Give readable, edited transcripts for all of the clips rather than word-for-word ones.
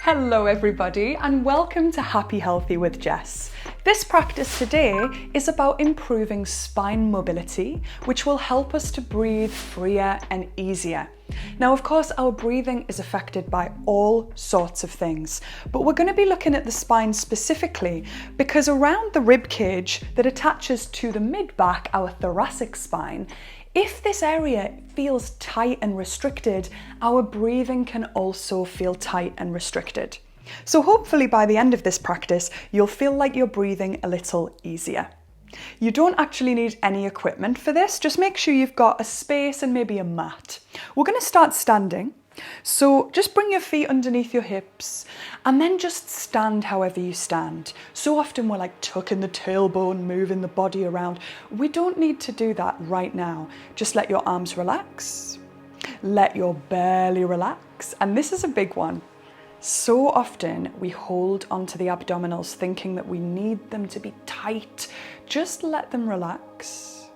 Hello everybody and welcome to Happy Healthy with Jess. This practice today is about improving spine mobility, which will help us to breathe freer and easier. Now, of course, our breathing is affected by all sorts of things, but we're going to be looking at the spine specifically because around the rib cage that attaches to the mid-back, our thoracic spine, if this area feels tight and restricted, our breathing can also feel tight and restricted. So hopefully by the end of this practice, you'll feel like you're breathing a little easier. You don't actually need any equipment for this, just make sure you've got a space and maybe a mat. We're going to start standing, so just bring your feet underneath your hips and then just stand however you stand. So often we're like tucking the tailbone, moving the body around. We don't need to do that right now. Just let your arms relax, let your belly relax, and this is a big one. So often we hold onto the abdominals thinking that we need them to be tight. Just let them relax.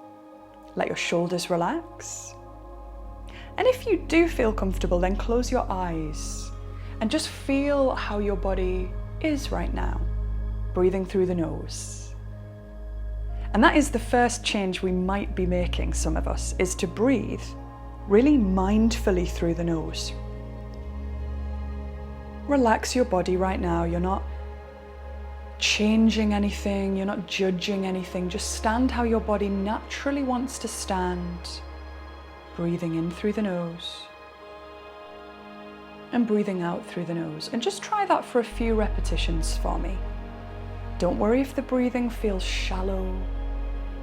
Let your shoulders relax. And if you do feel comfortable, then close your eyes and just feel how your body is right now, breathing through the nose. And that is the first change we might be making, some of us, is to breathe really mindfully through the nose. Relax your body right now. You're not changing anything, you're not judging anything. Just stand how your body naturally wants to stand. Breathing in through the nose and breathing out through the nose. And just try that for a few repetitions for me. Don't worry if the breathing feels shallow,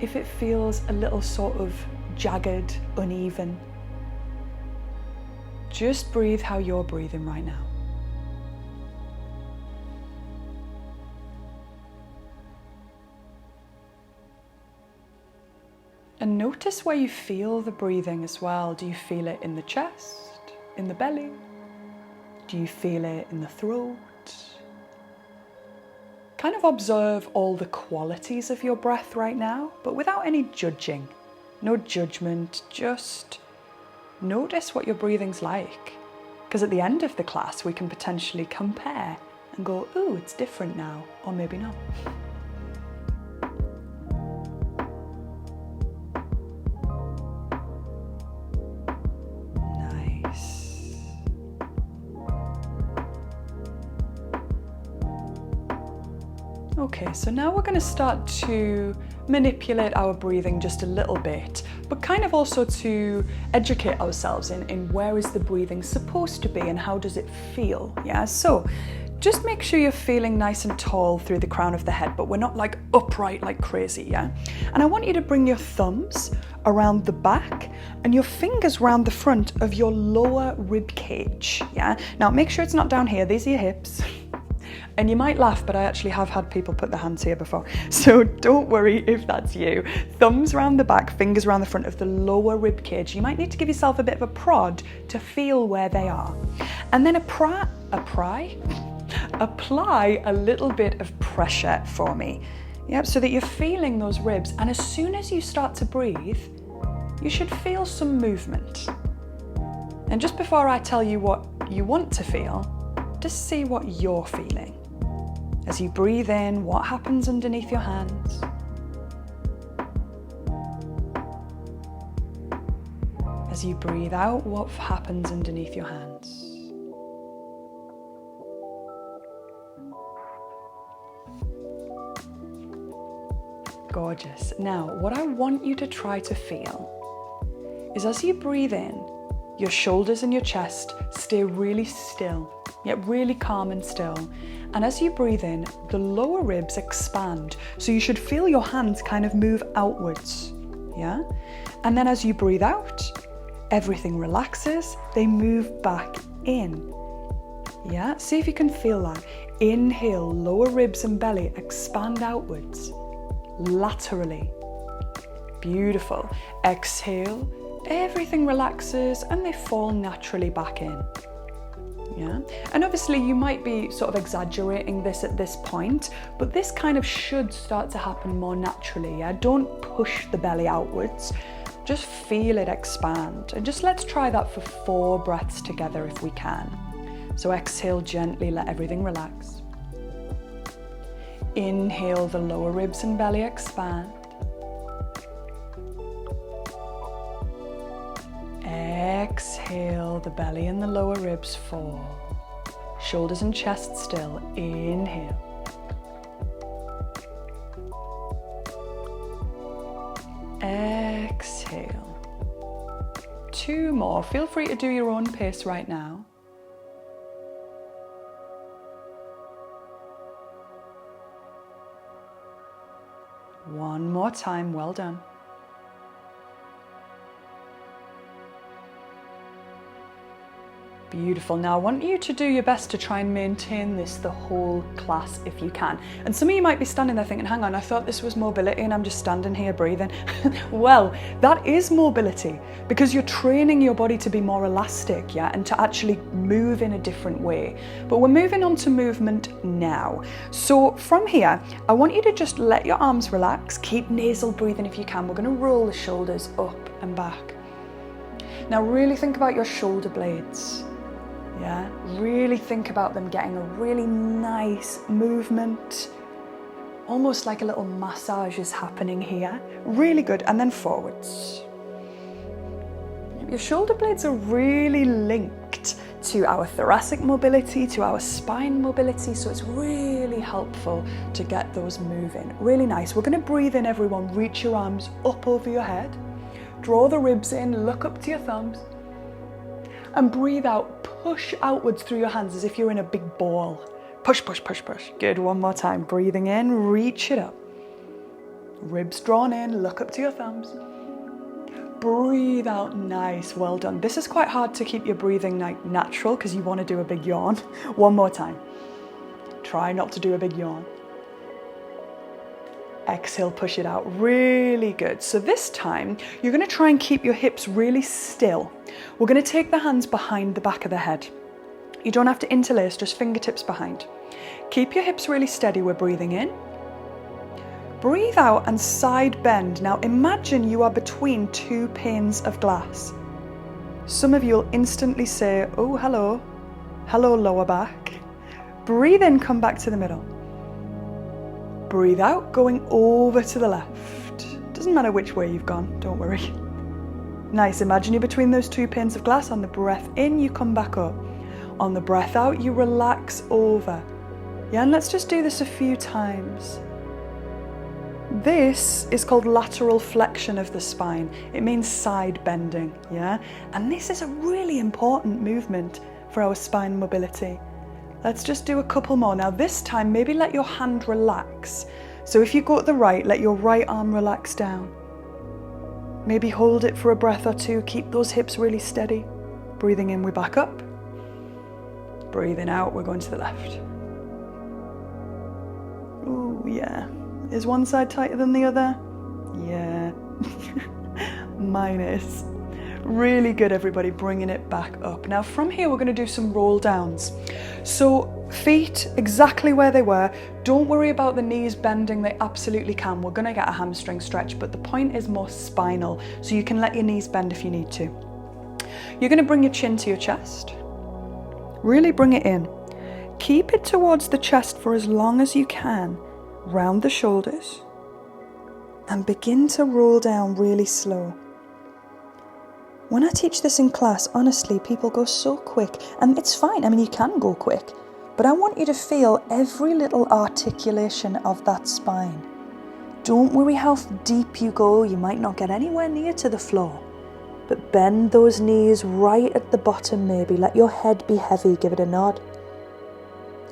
if it feels a little sort of jagged, uneven. Just breathe how you're breathing right now. And notice where you feel the breathing as well. Do you feel it in the chest, in the belly? Do you feel it in the throat? Kind of observe all the qualities of your breath right now, but without any judging. No judgment, just notice what your breathing's like. Because at the end of the class, we can potentially compare and go, ooh, it's different now, or maybe not. Okay, so now we're going to start to manipulate our breathing just a little bit, but kind of also to educate ourselves in where is the breathing supposed to be and how does it feel, yeah? So just make sure you're feeling nice and tall through the crown of the head, but we're not like upright like crazy, yeah? And I want you to bring your thumbs around the back and your fingers around the front of your lower rib cage, yeah? Now make sure it's not down here, these are your hips. And you might laugh, but I actually have had people put their hands here before. So don't worry if that's you. Thumbs around the back, fingers around the front of the lower rib cage. You might need to give yourself a bit of a prod to feel where they are. And then apply a little bit of pressure for me. Yep, so that you're feeling those ribs. And as soon as you start to breathe, you should feel some movement. And just before I tell you what you want to feel, just see what you're feeling. As you breathe in, what happens underneath your hands? As you breathe out, what happens underneath your hands? Gorgeous. Now, what I want you to try to feel is as you breathe in, your shoulders and your chest stay really still, yet really calm and still. And as you breathe in, the lower ribs expand. So you should feel your hands kind of move outwards, yeah? And then as you breathe out, everything relaxes, they move back in, yeah? See if you can feel that. Inhale, lower ribs and belly expand outwards, laterally. Beautiful. Exhale, everything relaxes and they fall naturally back in. Yeah, and obviously you might be sort of exaggerating this at this point, but this kind of should start to happen more naturally. Yeah, don't push the belly outwards, just feel it expand. And just let's try that for 4 breaths together if we can. So exhale gently, let everything relax. Inhale, the lower ribs and belly expand. Exhale, the belly and the lower ribs fall. Shoulders and chest still. Inhale. Exhale. 2 more. Feel free to do your own pace right now. One more time. Well done. Beautiful. Now I want you to do your best to try and maintain this the whole class if you can. And some of you might be standing there thinking, hang on, I thought this was mobility and I'm just standing here breathing. Well, that is mobility because you're training your body to be more elastic, yeah, and to actually move in a different way. But we're moving on to movement now. So from here, I want you to just let your arms relax, keep nasal breathing if you can. We're going to roll the shoulders up and back. Now really think about your shoulder blades. Yeah, really think about them getting a really nice movement, almost like a little massage is happening here. Really good, and then forwards. Your shoulder blades are really linked to our thoracic mobility, to our spine mobility, so it's really helpful to get those moving. Really nice. We're going to breathe in, everyone. Reach your arms up over your head. Draw the ribs in, look up to your thumbs. And breathe out, push outwards through your hands as if you're in a big ball. Push, push, push, push. Good, one more time. Breathing in, reach it up. Ribs drawn in, look up to your thumbs. Breathe out, nice, well done. This is quite hard to keep your breathing natural because you want to do a big yawn. One more time. Try not to do a big yawn. Exhale, push it out. Really good. So this time, you're going to try and keep your hips really still. We're going to take the hands behind the back of the head. You don't have to interlace, just fingertips behind. Keep your hips really steady. We're breathing in. Breathe out and side bend. Now imagine you are between 2 panes of glass. Some of you will instantly say, oh, hello. Hello, lower back. Breathe in, come back to the middle. Breathe out, going over to the left. Doesn't matter which way you've gone, don't worry. Nice, imagine you're between those 2 panes of glass. On the breath in, you come back up. On the breath out, you relax over. Yeah, and let's just do this a few times. This is called lateral flexion of the spine. It means side bending, yeah? And this is a really important movement for our spine mobility. Let's just do a couple more. Now this time, maybe let your hand relax. So if you go to the right, let your right arm relax down. Maybe hold it for a breath or two. Keep those hips really steady. Breathing in, we back up. Breathing out, we're going to the left. Ooh, yeah. Is one side tighter than the other? Yeah. Mine is. Really good, everybody, bringing it back up. Now from here, we're going to do some roll downs. So feet exactly where they were. Don't worry about the knees bending, they absolutely can. We're going to get a hamstring stretch, but the point is more spinal, so you can let your knees bend if you need to. You're going to bring your chin to your chest. Really bring it in. Keep it towards the chest for as long as you can. Round the shoulders. And begin to roll down really slow. When I teach this in class, honestly, people go so quick, and it's fine. I mean, you can go quick, but I want you to feel every little articulation of that spine. Don't worry how deep you go. You might not get anywhere near to the floor, but bend those knees right at the bottom maybe. Let your head be heavy. Give it a nod.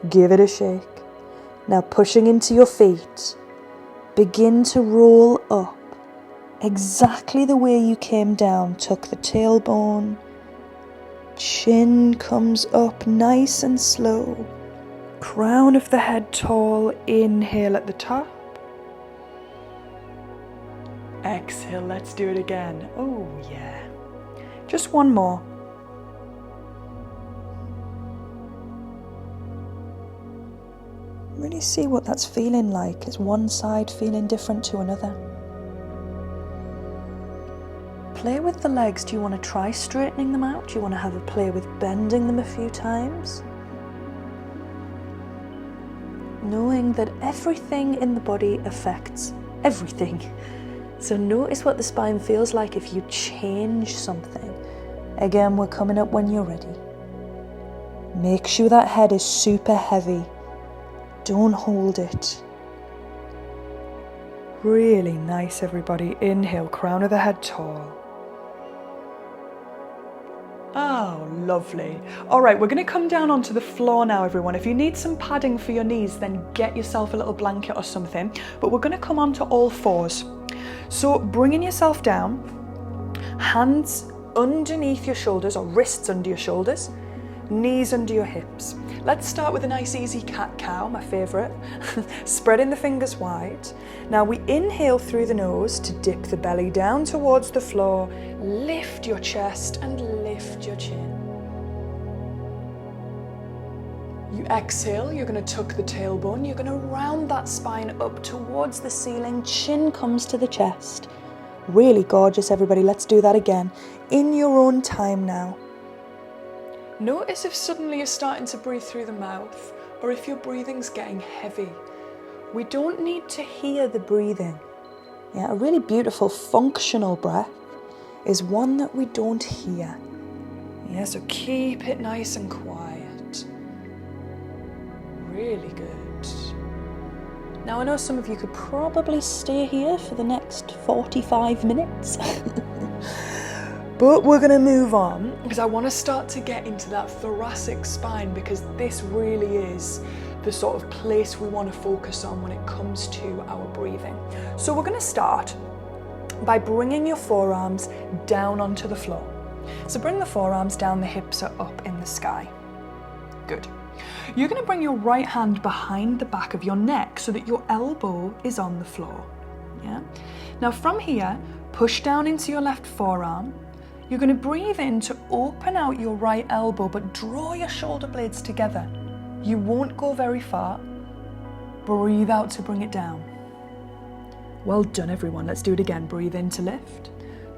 Give it a shake. Now pushing into your feet, begin to roll up. Exactly the way you came down. Tuck the tailbone. Chin comes up nice and slow. Crown of the head tall. Inhale at the top. Exhale, let's do it again. Oh yeah. Just one more. Really see what that's feeling like. Is one side feeling different to another? Play with the legs. Do you want to try straightening them out? Do you want to have a play with bending them a few times? knowing that everything in the body affects everything. So notice what the spine feels like if you change something. Again, we're coming up when you're ready. Make sure that head is super heavy. Don't hold it. Really nice, everybody. Inhale, crown of the head tall. Oh, lovely. All right, we're going to come down onto the floor now, everyone. If you need some padding for your knees, then get yourself a little blanket or something. But we're going to come onto all fours. So bringing yourself down, hands underneath your shoulders or wrists under your shoulders, knees under your hips. Let's start with a nice easy cat-cow, my favourite. Spreading the fingers wide. Now we inhale through the nose to dip the belly down towards the floor. Lift your chest and lift your chin. You exhale, you're going to tuck the tailbone. You're going to round that spine up towards the ceiling. Chin comes to the chest. Really gorgeous, everybody. Let's do that again. In your own time now. Notice if suddenly you're starting to breathe through the mouth or if your breathing's getting heavy. We don't need to hear the breathing. Yeah, a really beautiful functional breath is one that we don't hear. Yeah, so keep it nice and quiet. Really good. Now I know some of you could probably stay here for the next 45 minutes. But we're going to move on because I want to start to get into that thoracic spine, because this really is the sort of place we want to focus on when it comes to our breathing. So we're going to start by bringing your forearms down onto the floor. So bring the forearms down, the hips are up in the sky. Good. You're going to bring your right hand behind the back of your neck so that your elbow is on the floor. Yeah. Now from here, push down into your left forearm. You're going to breathe in to open out your right elbow, but draw your shoulder blades together. You won't go very far. Breathe out to bring it down. Well done, everyone. Let's do it again. Breathe in to lift.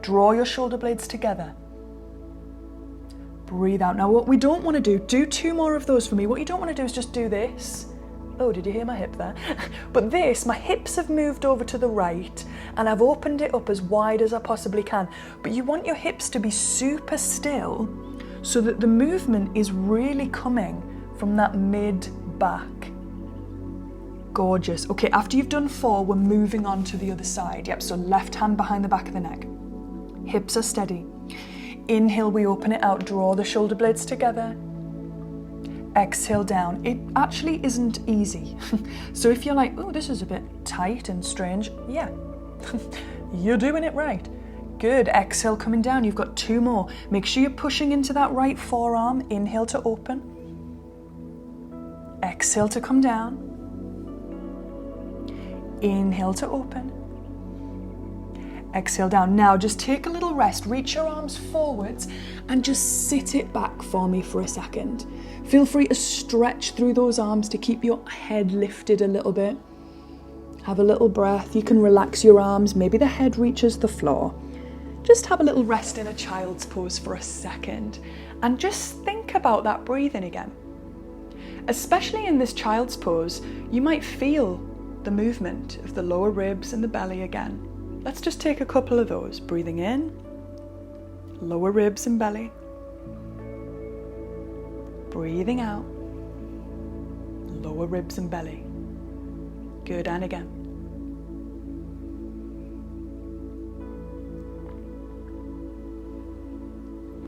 Draw your shoulder blades together. Breathe out. Now what we don't want to do 2 more of those for me. What you don't want to do is just do this. Oh, did you hear my hip there? But this, my hips have moved over to the right and I've opened it up as wide as I possibly can. But you want your hips to be super still so that the movement is really coming from that mid-back. Gorgeous. Okay, after you've done 4, we're moving on to the other side. Yep, so left hand behind the back of the neck. Hips are steady. Inhale, we open it out, draw the shoulder blades together. Exhale down. It actually isn't easy. So if you're like, oh, this is a bit tight and strange, yeah, you're doing it right. Good. Exhale, coming down. You've got 2 more. Make sure you're pushing into that right forearm. Inhale to open. Exhale to come down. Inhale to open. Exhale down. Now just take a little rest. Reach your arms forwards and just sit it back for me for a second. Feel free to stretch through those arms to keep your head lifted a little bit. Have a little breath. You can relax your arms. Maybe the head reaches the floor. Just have a little rest in a child's pose for a second and just think about that breathing again. Especially in this child's pose, you might feel the movement of the lower ribs and the belly again. Let's just take a couple of those. Breathing in, lower ribs and belly. Breathing out, lower ribs and belly. Good, and again.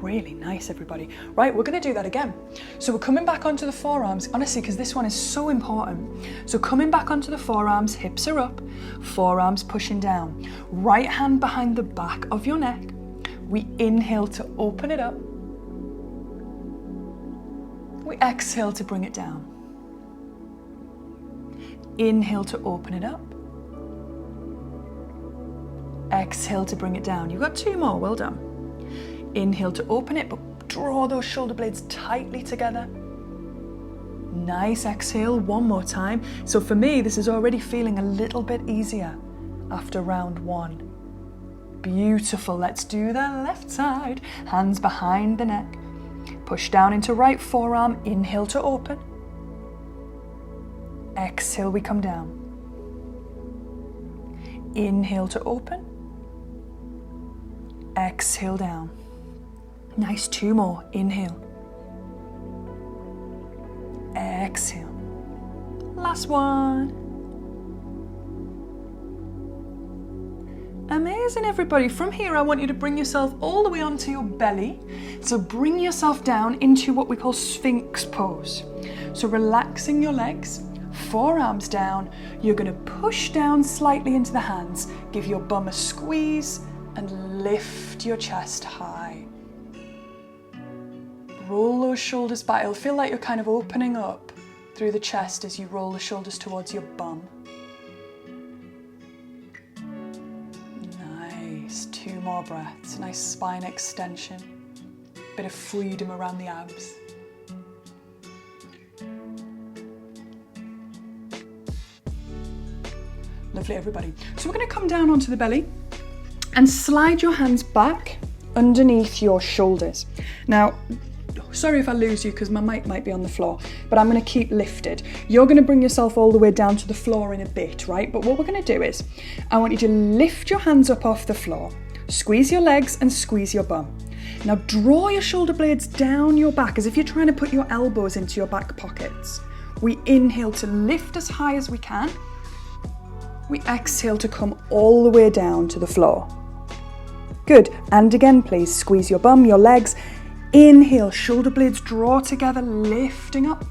Really nice, everybody. Right, we're going to do that again. So we're coming back onto the forearms, honestly, because this one is so important. So coming back onto the forearms, hips are up, forearms pushing down. Right hand behind the back of your neck. We inhale to open it up. We exhale to bring it down. Inhale to open it up. Exhale to bring it down. You've got 2 more, well done. Inhale to open it, but draw those shoulder blades tightly together. Nice, exhale, 1 more time. So for me, this is already feeling a little bit easier after round 1. Beautiful, let's do the left side. Hands behind the neck. Push down into right forearm, inhale to open. Exhale, we come down. Inhale to open. Exhale down. Nice, 2 more. Inhale. Exhale. Last one. Amazing, everybody. From here, I want you to bring yourself all the way onto your belly. So bring yourself down into what we call Sphinx pose. So relaxing your legs, forearms down. You're going to push down slightly into the hands. Give your bum a squeeze and lift your chest high. Roll those shoulders back. It'll feel like you're kind of opening up through the chest as you roll the shoulders towards your bum. Nice. 2 more breaths. Nice spine extension. Bit of freedom around the abs. Lovely, everybody. So we're going to come down onto the belly and slide your hands back underneath your shoulders. Now, sorry if I lose you because my mic might be on the floor, but I'm going to keep lifted. You're going to bring yourself all the way down to the floor in a bit, right? But what we're going to do is, I want you to lift your hands up off the floor, squeeze your legs and squeeze your bum. Now draw your shoulder blades down your back as if you're trying to put your elbows into your back pockets. We inhale to lift as high as we can. We exhale to come all the way down to the floor. Good, and again please, squeeze your bum, your legs. Inhale, shoulder blades draw together, lifting up.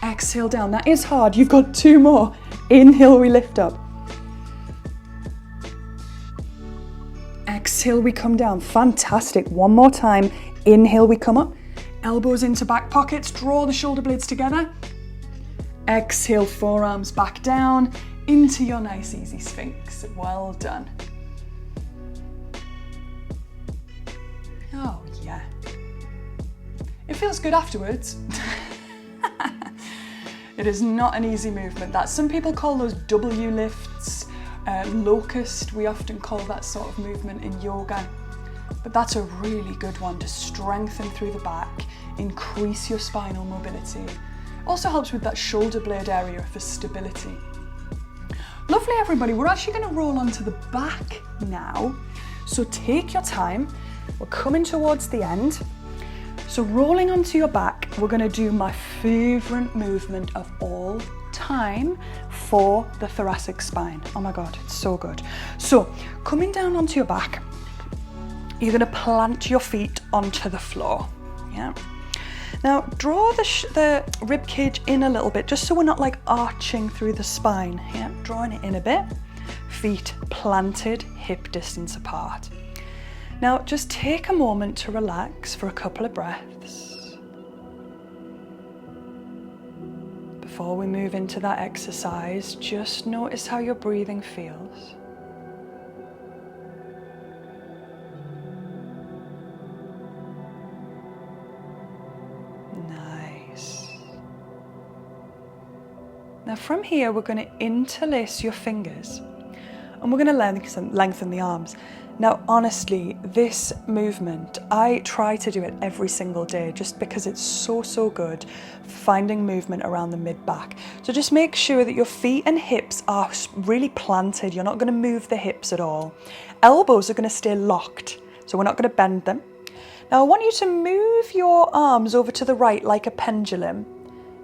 Exhale down, that is hard, you've got 2 more. Inhale, we lift up. Exhale, we come down, fantastic. 1 more time, inhale, we come up. Elbows into back pockets, draw the shoulder blades together. Exhale, forearms back down, into your nice easy Sphinx. Well done. Oh yeah. It feels good afterwards. It is not an easy movement. That some people call those W lifts, locust. We often call that sort of movement in yoga. But that's a really good one to strengthen through the back, increase your spinal mobility. Also helps with that shoulder blade area for stability. Lovely, everybody. We're actually going to roll onto the back now. So take your time. We're coming towards the end. So rolling onto your back, we're going to do my favourite movement of all time for the thoracic spine. Oh my God, it's so good. So coming down onto your back, you're going to plant your feet onto the floor. Yeah. Now draw the rib cage in a little bit, just so we're not like arching through the spine. Yeah, drawing it in a bit. Feet planted, hip distance apart. Now just take a moment to relax for a couple of breaths before we move into that exercise. Just notice how your breathing feels. Now from here, we're going to interlace your fingers and we're going to lengthen the arms. Now, honestly, this movement, I try to do it every single day just because it's so good for finding movement around the mid-back. So just make sure that your feet and hips are really planted. You're not going to move the hips at all. Elbows are going to stay locked, so we're not going to bend them. Now, I want you to move your arms over to the right like a pendulum.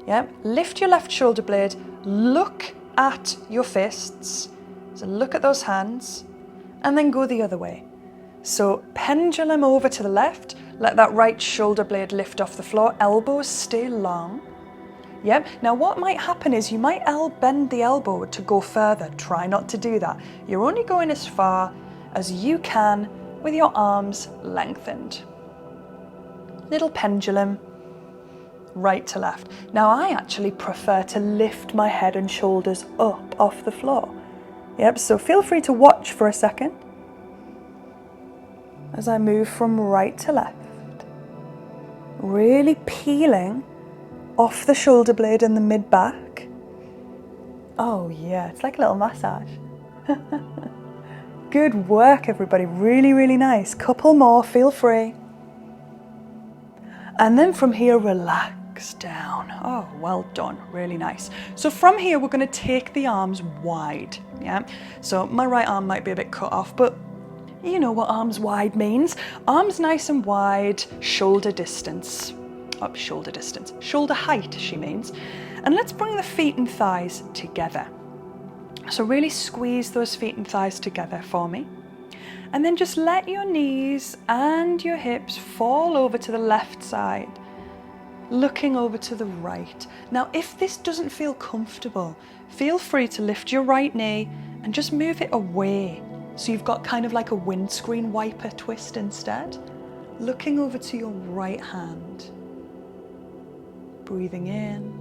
Yeah, lift your left shoulder blade, look at your fists, so look at those hands, and then go the other way. So pendulum over to the left, let that right shoulder blade lift off the floor, elbows stay long. Yep, now what might happen is you might bend the elbow to go further. Try not to do that. You're only going as far as you can with your arms lengthened. Little pendulum. Right to left. Now I actually prefer to lift my head and shoulders up off the floor. Yep, so feel free to watch for a second as I move from right to left. Really peeling off the shoulder blade and the mid-back. Oh yeah, it's like a little massage. Good work, everybody. Really nice. Couple more, feel free. And then from here, relax. relax down. Oh, well done. Really nice. So from here, we're going to take the arms wide. Yeah. So my right arm might be a bit cut off, but you know what arms wide means. Arms nice and wide, shoulder distance. Up shoulder distance. Shoulder height, she means. And let's bring the feet and thighs together. So really squeeze those feet and thighs together for me. And then just let your knees and your hips fall over to the left side, looking over to the right. Now, if this doesn't feel comfortable, feel free to lift your right knee and just move it away. So you've got kind of like a windscreen wiper twist instead, looking over to your right hand. Breathing in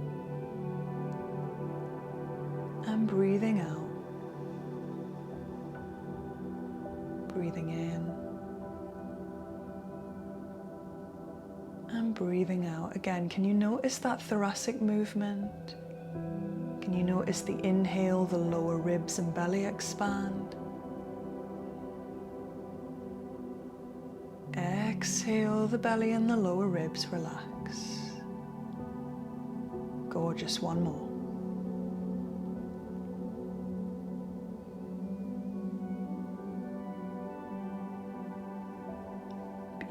and breathing out. Breathing in and breathing out. Again, can you notice that thoracic movement? Can you notice the inhale, the lower ribs and belly expand? Exhale, the belly and the lower ribs relax. Gorgeous, one more.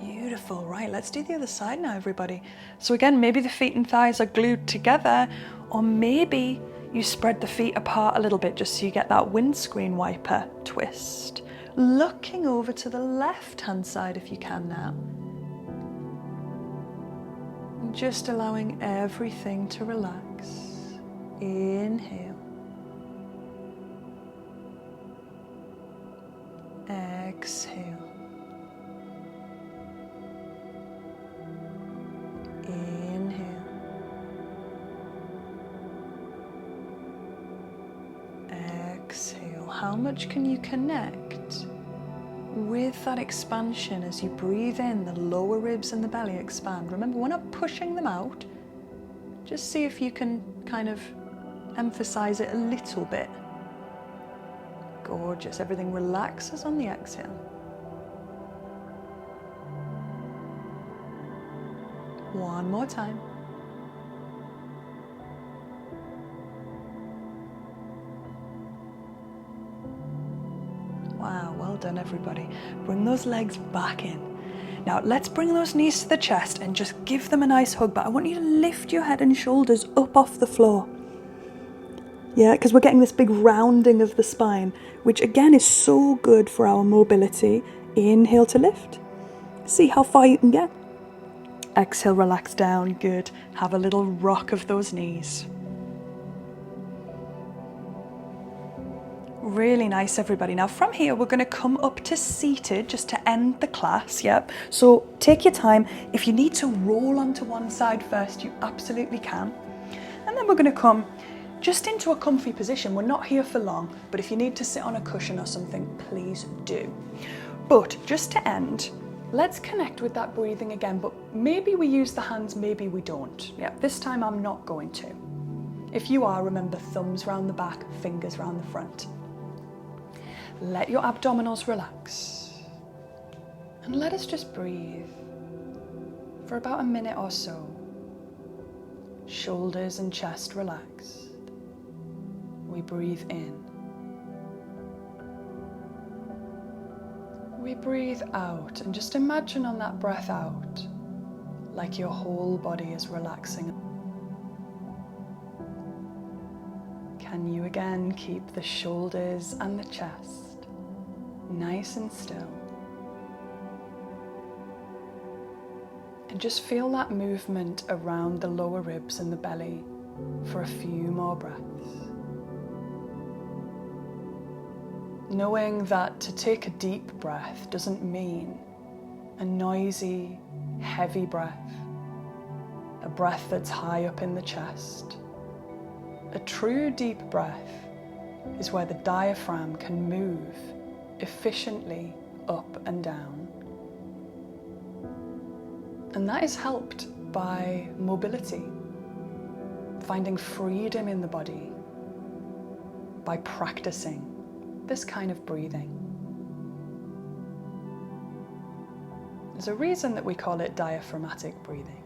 Beautiful, right, let's do the other side now, everybody. So again, maybe the feet and thighs are glued together, or maybe you spread the feet apart a little bit just so you get that windscreen wiper twist. Looking over to the left-hand side if you can now. Just allowing everything to relax. Inhale. Exhale. Inhale. Exhale. How much can you connect with that expansion as you breathe in? The lower ribs and the belly expand. Remember, we're not pushing them out. Just see if you can kind of emphasize it a little bit. Gorgeous. Everything relaxes on the exhale. One more time. Wow, well done, everybody. Bring those legs back in. Now, let's bring those knees to the chest and just give them a nice hug, but I want you to lift your head and shoulders up off the floor. Yeah, because we're getting this big rounding of the spine, which again is so good for our mobility. Inhale to lift. See how far you can get. Exhale, relax down. Good. Have a little rock of those knees. Really nice, everybody. Now from here, we're going to come up to seated just to end the class. Yep. So take your time. If you need to roll onto one side first, you absolutely can. And then we're going to come just into a comfy position. We're not here for long, but if you need to sit on a cushion or something, please do. But just to end, let's connect with that breathing again, but maybe we use the hands, maybe we don't. Yeah, this time I'm not going to. If you are, remember, thumbs round the back, fingers round the front. Let your abdominals relax. And let us just breathe for about a minute or so. Shoulders and chest relaxed. We breathe in. We breathe out, and just imagine on that breath out, like your whole body is relaxing. Can you again keep the shoulders and the chest nice and still? And just feel that movement around the lower ribs and the belly for a few more breaths. Knowing that to take a deep breath doesn't mean a noisy, heavy breath, a breath that's high up in the chest. A true deep breath is where the diaphragm can move efficiently up and down. And that is helped by mobility, finding freedom in the body by practicing this kind of breathing. There's a reason that we call it diaphragmatic breathing.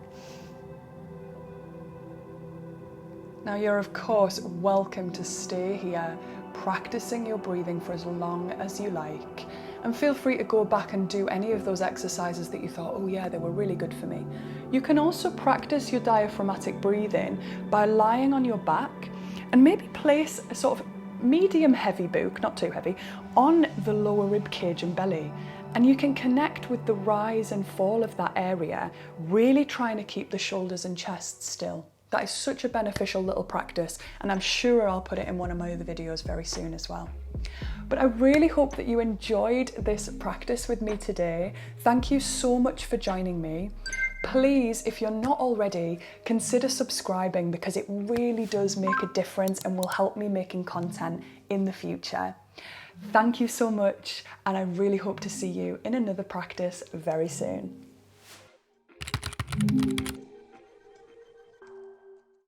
Now you're of course welcome to stay here, practicing your breathing for as long as you like. And feel free to go back and do any of those exercises that you thought, oh yeah, they were really good for me. You can also practice your diaphragmatic breathing by lying on your back and maybe place a sort of medium heavy book, not too heavy, on the lower rib cage and belly. And you can connect with the rise and fall of that area, really trying to keep the shoulders and chest still. That is such a beneficial little practice, and I'm sure I'll put it in one of my other videos very soon as well. But I really hope that you enjoyed this practice with me today. Thank you so much for joining me. Please, if you're not already, consider subscribing because it really does make a difference and will help me making content in the future. Thank you so much, and I really hope to see you in another practice very soon.